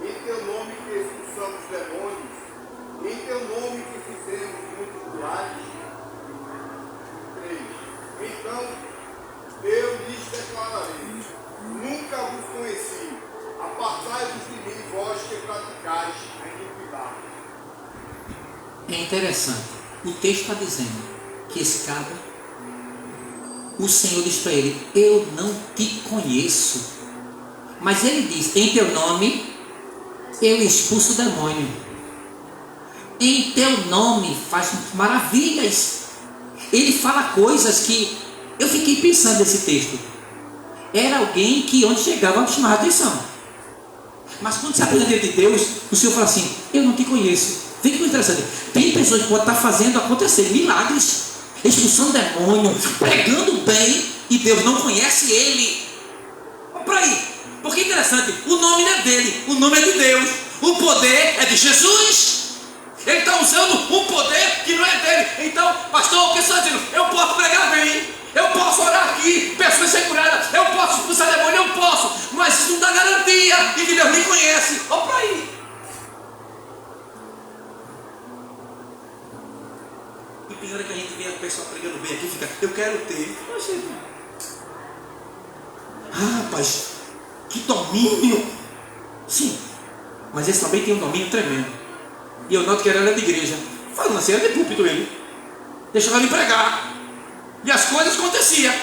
em teu nome que expulsamos demônios, em teu nome que fizemos muitos milagres? 3. Então eu lhes declararei: nunca vos conheci. Apartai-vos de mim, vós que praticais a iniquidade. é interessante. O texto está dizendo que esse cara, o Senhor diz para ele: eu não te conheço. Mas ele diz: em teu nome eu expulso o demônio, em teu nome faz maravilhas. Ele fala coisas que eu fiquei pensando nesse texto. Era alguém que onde chegava chamava atenção. Mas quando se apresenta diante de Deus, o Senhor fala assim: eu não te conheço. Vê que coisa interessante. Tem pessoas que podem estar fazendo acontecer milagres, expulsando demônio, pregando bem, e Deus não conhece ele. Olha para aí. Porque é interessante, o nome não é dele, o nome é de Deus. O poder é de Jesus. Ele está usando um poder que não é dele. Então, pastor, o que você está dizendo? Eu posso pregar bem, eu posso orar aqui, pessoas ser curadas, eu posso expulsar demônio, eu posso, mas isso não dá garantia de que Deus me conhece. Olha para aí. E pior é que a gente vê a pessoa pregando bem aqui e fica: eu quero ter. Rapaz, que domínio. Sim, mas esse também tem um domínio tremendo. E eu noto que ele era de igreja. Falando assim, era de púlpito ele. Deixava ele pregar. E as coisas aconteciam.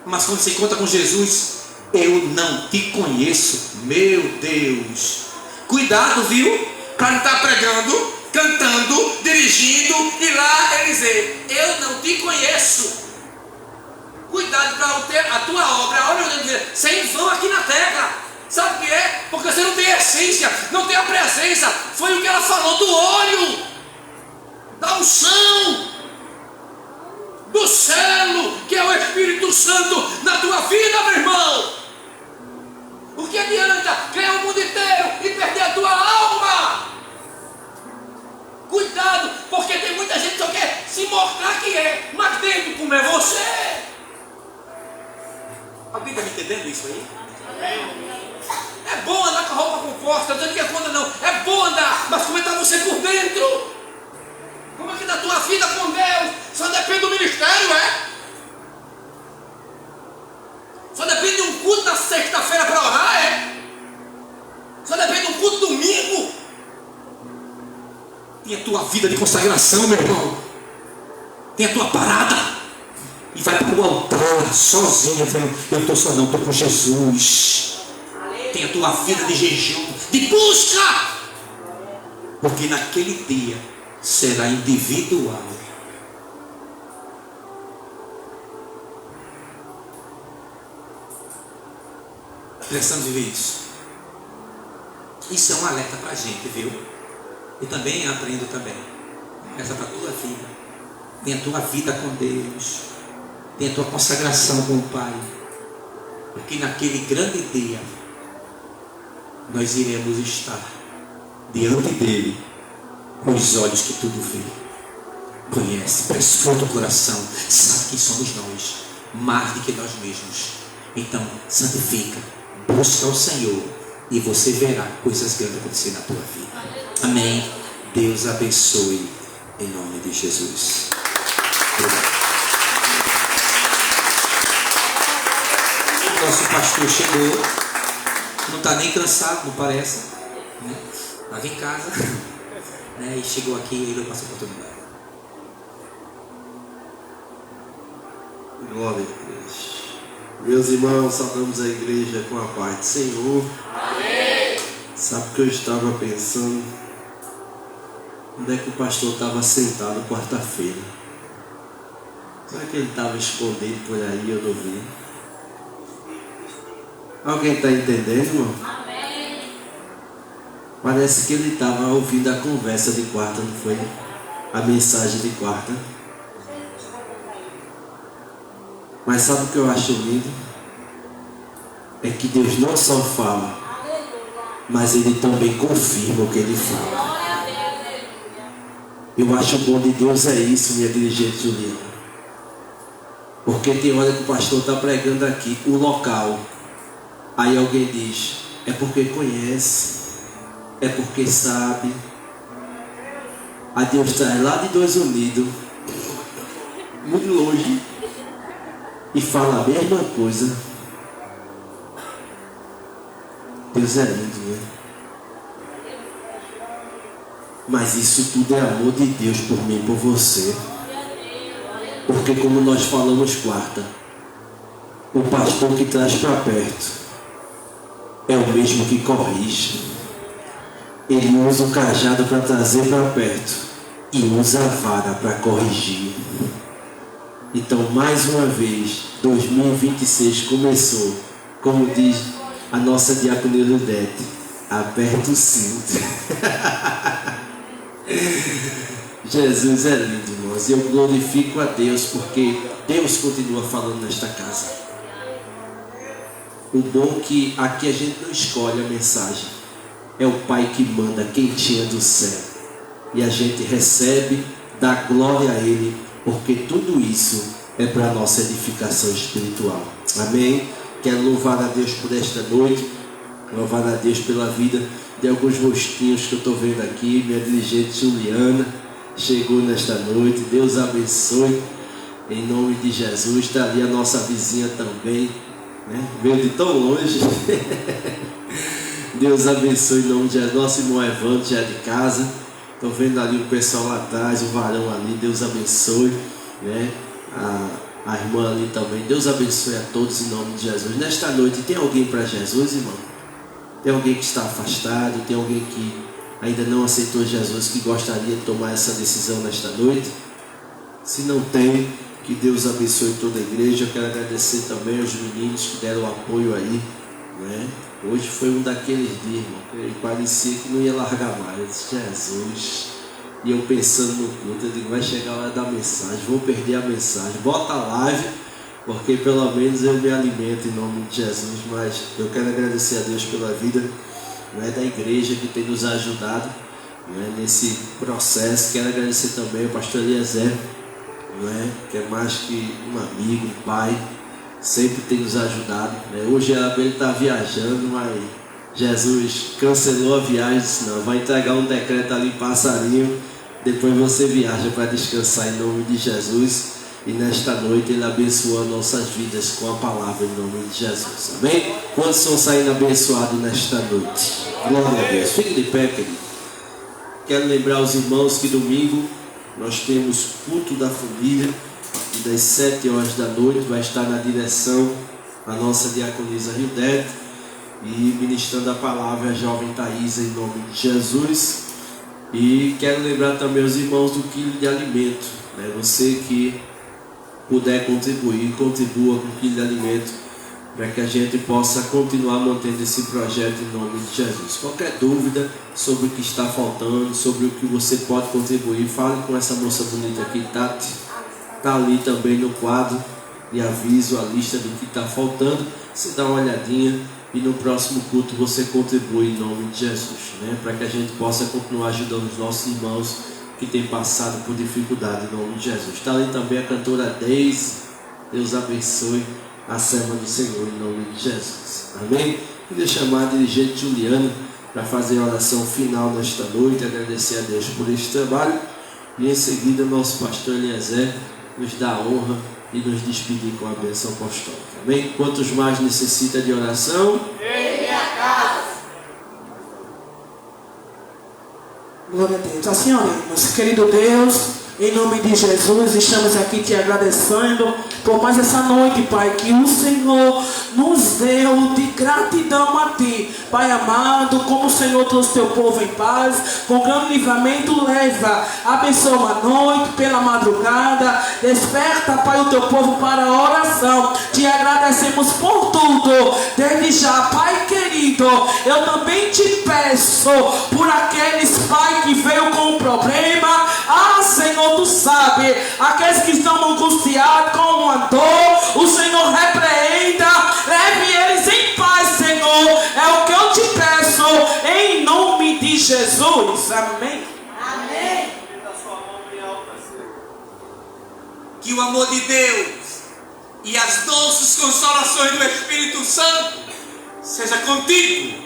Mas quando você encontra com Jesus: eu não te conheço. Meu Deus. Cuidado, viu? Para não estar pregando, cantando, dirigindo, e lá ele dizer: eu não te conheço. Cuidado para a tua obra, a obra de Deus, ser em vão aqui na terra. Sabe o que é? Porque você não tem essência, não tem a presença. Foi o que ela falou do óleo, da unção, do selo, que é o Espírito Santo na tua vida, meu irmão. O que adianta ganhar o mundo inteiro e perder a tua alma? Cuidado, porque tem muita gente que só quer se mostrar que é, mas dentro como é você. Alguém está me entendendo isso aí? É bom andar com a roupa confortável, não dizendo que é conta não. É bom andar, mas como é que está você por dentro? Como é que está a tua vida com Deus? Só depende do ministério, é? Só depende de um culto na sexta-feira para orar, é? Só depende de um culto domingo. Tem a tua vida de consagração, meu irmão. Tem a tua parada. E vai para o altar sozinho, eu estou só não, estou com Jesus. Tem a tua vida de jejum, de busca. Porque naquele dia será individual. Precisamos viver isso. Isso é um alerta para a gente, viu? Eu também aprendo também. Essa para a tua vida. Tem a tua vida com Deus. Tem a tua consagração com o Pai. porque naquele grande dia nós iremos estar diante dele com os olhos que tudo vê, conhece, prescruta o coração, sabe quem somos nós, mais do que nós mesmos. Então santifica, busca o Senhor e você verá coisas grandes acontecer na tua vida. Amém. Deus abençoe em nome de Jesus. O nosso pastor chegou, não está nem cansado, não parece, né? Estava em casa, né? E chegou aqui e ele passou a oportunidade. Glória a Deus. Meus irmãos, saudamos a igreja com a paz do Senhor. Amém. Sabe o que eu estava pensando? Onde é que o pastor estava sentado quarta-feira? Será que ele estava escondido por aí, eu não vi? Alguém está entendendo, irmão? Amém. Parece que ele estava ouvindo a conversa de quarta, não foi? A mensagem de quarta. Mas sabe o que eu acho lindo? É que Deus não só fala, mas Ele também confirma o que Ele fala. Glória a Deus, aleluia. Eu acho bom de Deus é isso, minha dirigente Juliana. Porque tem hora que o pastor está pregando aqui, o local. Aí alguém diz, é porque conhece, é porque sabe. Aí Deus traz lá de Dois Unidos, muito longe, e fala a mesma coisa. Deus é lindo, né? Mas isso tudo é amor de Deus por mim e por você. Porque como nós falamos quarta, o pastor que traz para perto é o mesmo que corrige. Ele usa o cajado para trazer para perto e usa a vara para corrigir. Então, mais uma vez, 2026 começou, como diz a nossa diaconia Ludete, aperta o cinto. Jesus é lindo, irmãos. Eu glorifico a Deus porque Deus continua falando nesta casa. O bom é que aqui a gente não escolhe a mensagem. É o Pai que manda, quentinha do céu. E a gente recebe, dá glória a Ele, porque tudo isso é para a nossa edificação espiritual. Amém? Quero louvar a Deus por esta noite. Louvar a Deus pela vida de alguns rostinhos que eu estou vendo aqui. Minha dirigente Juliana chegou nesta noite. Deus abençoe. Em nome de Jesus. Está ali a nossa vizinha também, né? Veio de tão longe. Deus abençoe em nome de Jesus. Nosso irmão Evandro já é de casa. Estou vendo ali o pessoal lá atrás, o varão ali. Deus abençoe, né? A irmã ali também. Deus abençoe a todos em nome de Jesus. Nesta noite tem alguém para Jesus, irmão? Tem alguém que está afastado? Tem alguém que ainda não aceitou Jesus, que gostaria de tomar essa decisão nesta noite? Se não tem, que Deus abençoe toda a igreja. Eu quero agradecer também aos meninos que deram apoio aí, né? Hoje foi um daqueles dias, irmão, que parecia que não ia largar mais. Eu disse, Jesus. E eu pensando no culto, eu digo, vai chegar a hora da mensagem, vou perder a mensagem. Bota a live, porque pelo menos eu me alimento em nome de Jesus. Mas eu quero agradecer a Deus pela vida, né, da igreja que tem nos ajudado, né, nesse processo. Quero agradecer também ao pastor Eliezer, né, que é mais que um amigo, um pai, sempre tem nos ajudado, né. Hoje ele está viajando, mas Jesus cancelou a viagem, disse, não, vai entregar um decreto ali em Passarinho, depois você viaja para descansar em nome de Jesus. E nesta noite Ele abençoa nossas vidas com a palavra em nome de Jesus. Amém? Quantos estão saindo abençoados nesta noite? Glória a Deus. Fique de pé, querido. Quero lembrar os irmãos que domingo nós temos culto da família. E das 7 horas da noite vai estar na direção a nossa diaconisa Rildete e ministrando a palavra a jovem Thaisa em nome de Jesus. E quero lembrar também os irmãos do quilo de alimento, né? Você que puder contribuir, contribua com o quilo de alimento para que a gente possa continuar mantendo esse projeto em nome de Jesus. Qualquer dúvida sobre o que está faltando, sobre o que você pode contribuir, fale com essa moça bonita aqui, Tati. Está ali também no quadro, lhe aviso a lista do que está faltando. Você dá uma olhadinha e no próximo culto você contribui em nome de Jesus, né? Para que a gente possa continuar ajudando os nossos irmãos que têm passado por dificuldade em nome de Jesus. Está ali também a cantora Deise. Deus abençoe a serva do Senhor em nome de Jesus. Amém? Queria chamar a dirigente Juliana para fazer a oração final nesta noite, agradecer a Deus por este trabalho. E em seguida, nosso pastor Eliezer nos dá a honra e nos despedir com a bênção apostólica. Amém? Quantos mais necessitam de oração? Em minha casa. Glória a Deus. Assim oremos. Querido Deus, em nome de Jesus, estamos aqui te agradecendo por mais essa noite, Pai, que o Senhor nos deu de gratidão a Ti. Pai amado, como o Senhor trouxe Teu povo em paz, com grande livramento leva, abençoa a noite, pela madrugada, desperta, Pai, o Teu povo para a oração. Te agradecemos por tudo, desde já, Pai querido. Eu também te peço por aqueles, Pai, que veio com um problema. Senhor, Tu sabe, aqueles que estão angustiados com uma dor, o Senhor repreenda, leve eles em paz, Senhor. É o que eu te peço, em nome de Jesus. Amém. Amém. Que o amor de Deus e as doces consolações do Espírito Santo seja contigo,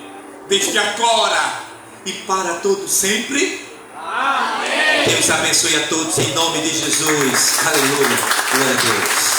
desde agora e para todo sempre. Amém. Deus abençoe a todos em nome de Jesus. Aleluia. Glória a Deus.